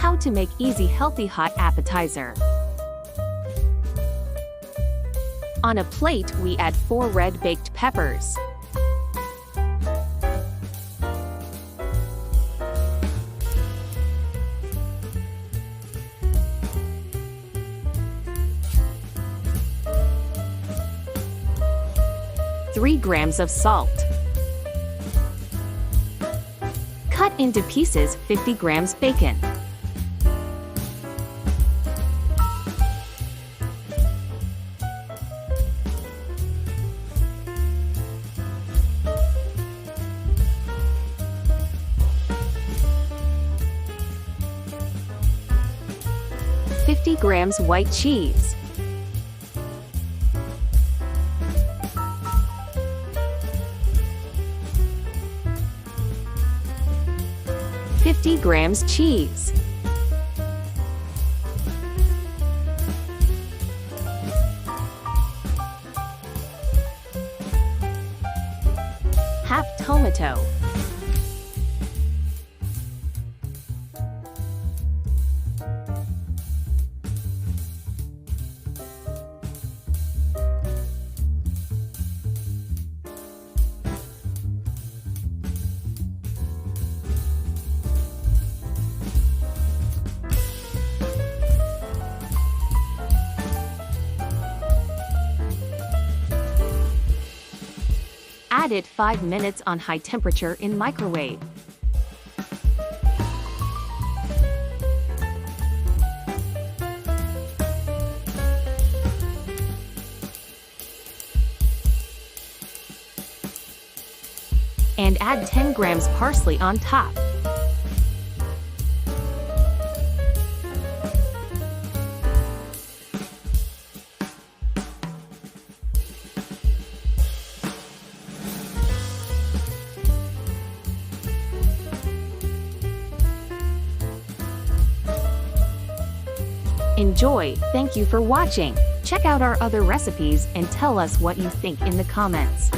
How to make easy healthy hot appetizer. On a plate, we add 4 red baked peppers, 3 grams of salt. Cut into pieces 50 grams bacon. $50 grams white cheese. 50 grams cheese. Half tomato. Add it 5 minutes on high temperature in microwave. And add 10 grams parsley on top. Enjoy! Thank you for watching! Check out our other recipes and tell us what you think in the comments.